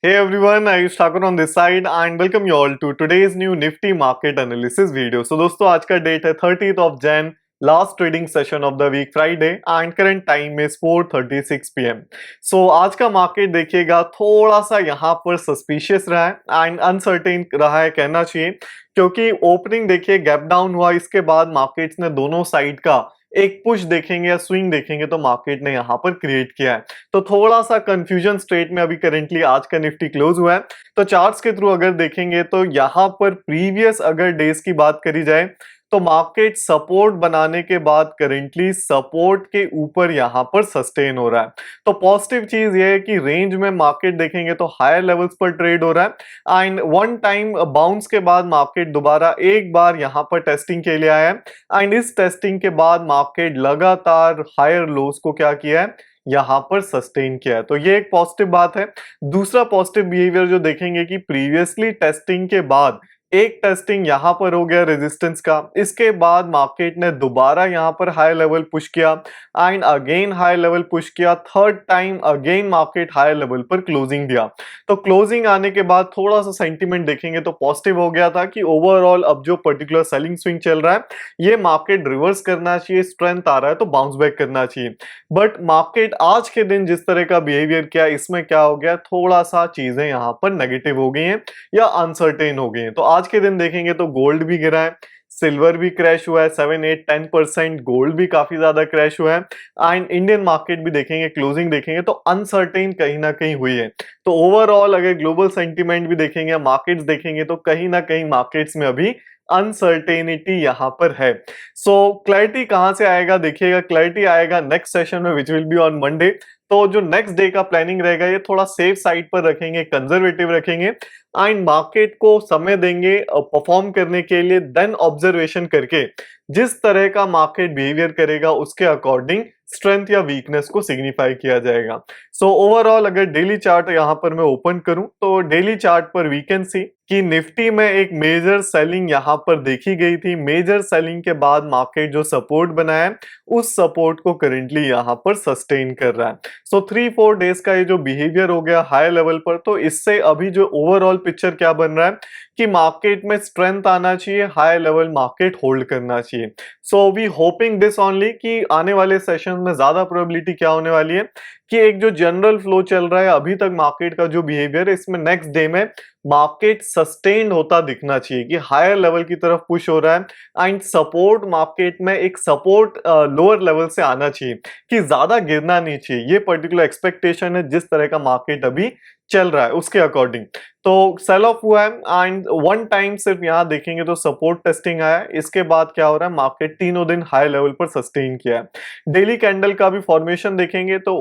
Hey everyone, Ayush Thakur on this side and welcome you all to today's new Nifty market analysis video. So दोस्तों आज का date है 30th of Jan, last trading session of the week Friday and current time is 4:36 PM. So आज का market देखिएगा थोड़ा सा यहाँ पर सस्पिशियस रहा है एंड अनसर्टेन रहा है कहना चाहिए, क्योंकि ओपनिंग देखिए गैप डाउन हुआ, इसके बाद मार्केट्स ने दोनों साइड का एक पुश देखेंगे या स्विंग देखेंगे तो मार्केट ने यहाँ पर क्रिएट किया है। तो थोड़ा सा कंफ्यूजन स्टेट में अभी करेंटली आज का निफ्टी क्लोज हुआ है। तो चार्ट्स के थ्रू अगर देखेंगे तो यहाँ पर प्रीवियस अगर डेज की बात करी जाए तो मार्केट सपोर्ट बनाने के बाद करेंटली सपोर्ट के ऊपर यहाँ पर सस्टेन हो रहा है। तो पॉजिटिव चीज ये है कि रेंज में मार्केट देखेंगे तो हायर लेवल्स पर ट्रेड हो रहा है एंड वन टाइम बाउंस के बाद मार्केट दोबारा एक बार यहाँ पर टेस्टिंग के लिए आया है एंड इस टेस्टिंग के बाद मार्केट लगातार हायर लोस को क्या किया है, यहां पर सस्टेन किया है। तो ये एक पॉजिटिव बात है। दूसरा पॉजिटिव बिहेवियर जो देखेंगे कि प्रीवियसली टेस्टिंग के बाद एक टेस्टिंग यहां पर हो गया रेजिस्टेंस का, इसके बाद मार्केट ने दोबारा यहां पर हाई लेवल पुश किया and again high level push किया, third time again market high level पर क्लोजिंग दिया। तो क्लोजिंग आने के बाद थोड़ा सा सेंटीमेंट देखेंगे तो पॉजिटिव हो गया था कि ओवरऑल अब जो पर्टिकुलर सेलिंग स्विंग चल रहा है ये मार्केट रिवर्स करना चाहिए, स्ट्रेंथ आ रहा है तो बाउंस बैक करना चाहिए। बट मार्केट आज के दिन जिस तरह का बिहेवियर किया, इसमें क्या हो गया, थोड़ा सा चीजें यहां पर नेगेटिव हो गई हैं या अनसर्टेन हो गई हैं। तो आज के दिन देखेंगे तो गोल्ड भी गिरा है, सिल्वर भी क्रैश हुआ है, 7-8-10% गोल्ड भी काफी ज्यादा क्रैश हुआ है एंड इंडियन मार्केट भी देखेंगे, क्लोजिंग देखेंगे तो अनसर्टेन कहीं ना कहीं हुई है। तो ओवरऑल अगर ग्लोबल सेंटीमेंट भी देखेंगे, मार्केट्स देखेंगे तो कहीं ना कहीं मार्केट्स में अभी अनसर्टेनिटी यहां पर है। सो क्लैरिटी कहां से आएगा, देखिएगा क्लैरिटी आएगा नेक्स्ट सेशन में which will be on Monday. तो जो नेक्स्ट डे का प्लानिंग रहेगा ये थोड़ा सेफ साइड पर रखेंगे, कंजर्वेटिव रखेंगे एंड मार्केट को समय देंगे परफॉर्म करने के लिए, देन ऑब्जर्वेशन करके जिस तरह का मार्केट बिहेवियर करेगा उसके अकॉर्डिंग स्ट्रेंथ या वीकनेस को सिग्निफाई किया जाएगा। सो ओवरऑल अगर डेली चार्ट यहां पर मैं ओपन करूं तो डेली चार्ट पर वी कैन सी कि निफ्टी में एक मेजर सेलिंग यहां पर देखी गई थी। मेजर सेलिंग के बाद मार्केट जो सपोर्ट बनाया है उस सपोर्ट को करेंटली यहां पर सस्टेन कर रहा है। सो 3-4 डेज का ये जो बिहेवियर हो गया हाई लेवल पर, तो इससे अभी जो ओवरऑल पिक्चर क्या बन रहा है कि मार्केट में स्ट्रेंथ आना चाहिए, हाई लेवल मार्केट होल्ड करना चाहिए। So we hoping this only कि आने वाले सेशन में ज्यादा प्रोबेबिलिटी क्या होने वाली है कि एक जो जनरल फ्लो चल रहा है अभी तक मार्केट का जो बिहेवियर है, इसमें नेक्स्ट डे में मार्केट सस्टेन्ड होता दिखना चाहिए कि हायर लेवल की तरफ पुश हो रहा है एंड सपोर्ट मार्केट में एक सपोर्ट लोअर लेवल से आना चाहिए कि ज्यादा गिरना नहीं चाहिए। ये पर्टिकुलर एक्सपेक्टेशन है जिस तरह का मार्केट अभी चल रहा है उसके अकॉर्डिंग। तो सेल ऑफ हुआ है एंड वन टाइम सिर्फ यहां देखेंगे तो सपोर्ट टेस्टिंग आया है, इसके बाद क्या हो रहा है, मार्केट तीनों दिन हाई लेवल पर सस्टेन किया है। डेली कैंडल का भी फॉर्मेशन देखेंगे तो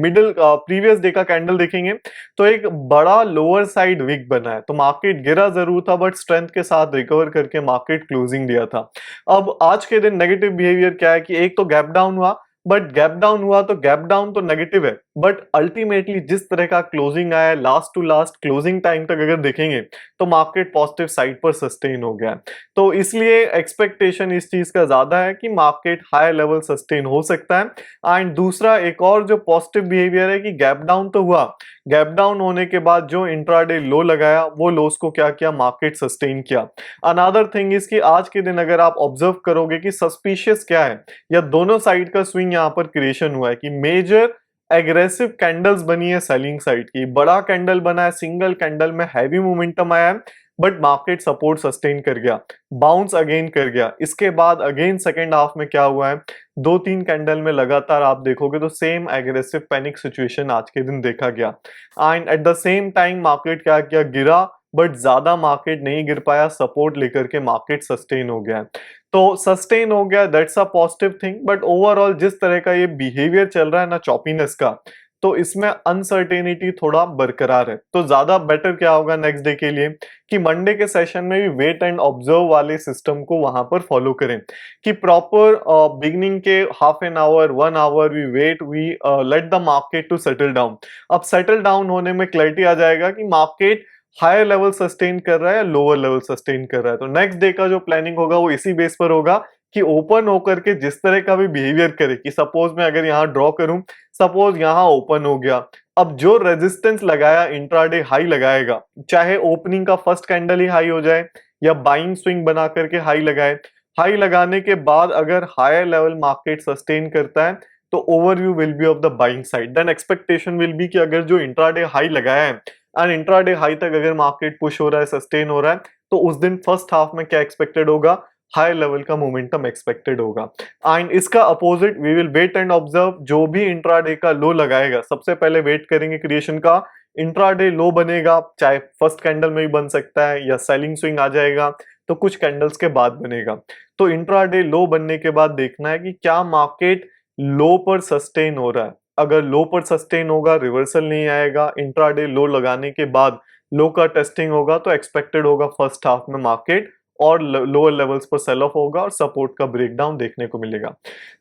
मिडिल प्रीवियस डे का कैंडल देखेंगे तो एक बड़ा लोअर साइड विक बना है। तो मार्केट गिरा जरूर था बट स्ट्रेंथ के साथ रिकवर करके मार्केट क्लोजिंग दिया था। अब आज के दिन नेगेटिव बिहेवियर क्या है कि एक तो गैप डाउन हुआ, बट गैप डाउन हुआ तो गैप डाउन तो नेगेटिव है, बट अल्टीमेटली जिस तरह का क्लोजिंग आया last to last closing time तक अगर देखेंगे तो मार्केट पॉजिटिव साइड पर सस्टेन हो गया। तो इसलिए एक्सपेक्टेशन इस चीज का ज्यादा है कि मार्केट हाई लेवल सस्टेन हो सकता है। एंड दूसरा एक और जो पॉजिटिव बिहेवियर है कि गैप डाउन तो हुआ, गैप डाउन होने के बाद जो इंट्राडे लो लगाया वो लोस को क्या किया, मार्केट सस्टेन किया। अनदर थिंग इज कि आज के दिन अगर आप ऑब्जर्व करोगे कि सस्पिशियस क्या है, या दोनों साइड का स्विंग यहां पर क्रिएशन हुआ है कि मेजर एग्रेसिव कैंडल्स बनी है सेलिंग साइड की, बड़ा कैंडल बना है, सिंगल कैंडल में हैवी मोमेंटम आया है बट मार्केट सपोर्ट सस्टेन कर गया, बाउंस अगेन कर गया। इसके बाद अगेन सेकेंड हाफ में क्या हुआ है, 2-3 कैंडल में लगातार आप देखोगे तो सेम एग्रेसिव पैनिक सिचुएशन आज के दिन देखा गया and at the same time market क्या किया, गिरा बट ज्यादा मार्केट नहीं गिर पाया, सपोर्ट लेकर के मार्केट सस्टेन हो गया। तो सस्टेन हो गया, that's a positive thing. But overall जिस तरह का ये बिहेवियर चल रहा है ना चॉपीनेस का, तो इसमें अनसर्टेनिटी थोड़ा बरकरार है। तो ज्यादा बेटर क्या होगा नेक्स्ट डे के लिए कि मंडे के सेशन में भी वेट एंड ऑब्जर्व वाले सिस्टम को वहां पर फॉलो करें कि प्रॉपर बिगनिंग के half an hour 1 hour we wait, we let the market to settle down. अब सेटल डाउन होने में क्लैरिटी आ जाएगा कि मार्केट हायर लेवल सस्टेन कर रहा है या लोअर लेवल सस्टेन कर रहा है। तो नेक्स्ट डे का जो प्लानिंग होगा वो इसी बेस पर होगा कि ओपन होकर के जिस तरह का भी बिहेवियर करे कि सपोज मैं अगर यहाँ ड्रॉ करूं, सपोज यहाँ ओपन हो गया अब जो रेजिस्टेंस लगाया इंट्राडे हाई लगाएगा, चाहे ओपनिंग का फर्स्ट कैंडल ही हाई हो जाए या बाइंग स्विंग बना करके हाई लगाए, हाई लगाने के बाद अगर हायर लेवल मार्केट सस्टेन करता है तो overview will be of the buying side, then expectation will be कि अगर जो इंट्राडे हाई लगाया है एंड इंट्राडे हाई तक अगर मार्केट पुश हो रहा है, सस्टेन हो रहा है, तो उस दिन फर्स्ट हाफ में क्या एक्सपेक्टेड होगा, हाई लेवल का मोमेंटम एक्सपेक्टेड होगा। एंड इसका opposite we will wait and observe, जो भी इंट्राडे का लो लगाएगा सबसे पहले वेट करेंगे क्रिएशन का, इंट्राडे लो बनेगा, चाहे फर्स्ट कैंडल में भी बन सकता है या सेलिंग स्विंग आ जाएगा तो कुछ कैंडल्स के बाद बनेगा। तो इंट्राडे लो बनने के बाद देखना है कि क्या मार्केट लो पर सस्टेन हो रहा है, अगर लो पर सस्टेन होगा, रिवर्सल नहीं आएगा, इंट्राडे लो लगाने के बाद लो का टेस्टिंग होगा तो एक्सपेक्टेड होगा फर्स्ट हाफ में मार्केट और लोअर लेवल्स पर सेल ऑफ होगा और सपोर्ट का ब्रेकडाउन देखने को मिलेगा।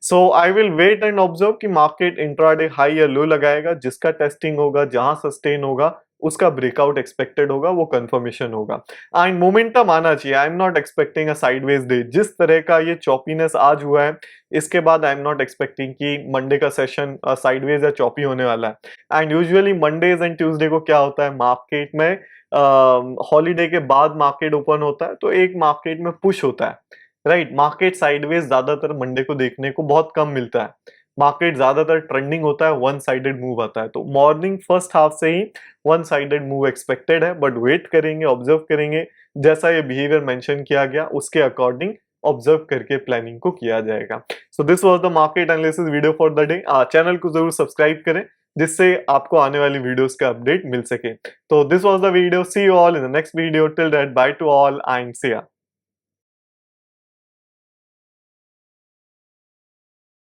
So I will wait and observe कि मार्केट इंट्राडे हाई या लो लगाएगा, जिसका टेस्टिंग होगा, जहां सस्टेन होगा उसका ब्रेकआउट एक्सपेक्टेड होगा, वो कंफर्मेशन होगा एंड मोमेंटम आना चाहिए। I am not expecting a sideways day, जिस तरह का ये चॉपीनेस आज हुआ है इसके बाद आई एम नॉट एक्सपेक्टिंग कि मंडे का सेशन साइडवेज या चॉपी होने वाला है। And usually Mondays and Tuesday को क्या होता है, मार्केट में हॉलीडे के बाद मार्केट ओपन होता है तो एक मार्केट में पुश होता है, राइट। मार्केट साइडवेज ज्यादातर मंडे को देखने को बहुत कम मिलता है, मार्केट ज्यादातर ट्रेंडिंग होता है, वन साइडेड मूव आता है, तो मॉर्निंग फर्स्ट हाफ से ही वन साइडेड मूव एक्सपेक्टेड है, बट वेट करेंगे, ऑब्जर्व करेंगे, जैसा ये बिहेवियर मेंशन किया गया उसके अकॉर्डिंग ऑब्जर्व करके प्लानिंग को किया जाएगा। So this was the market analysis video for the day. Channel को जरूर सब्सक्राइब करें जिससे आपको आने वाली वीडियोस का अपडेट मिल सके। तो this was the video, see you all in the next video, till that bye to all and see या।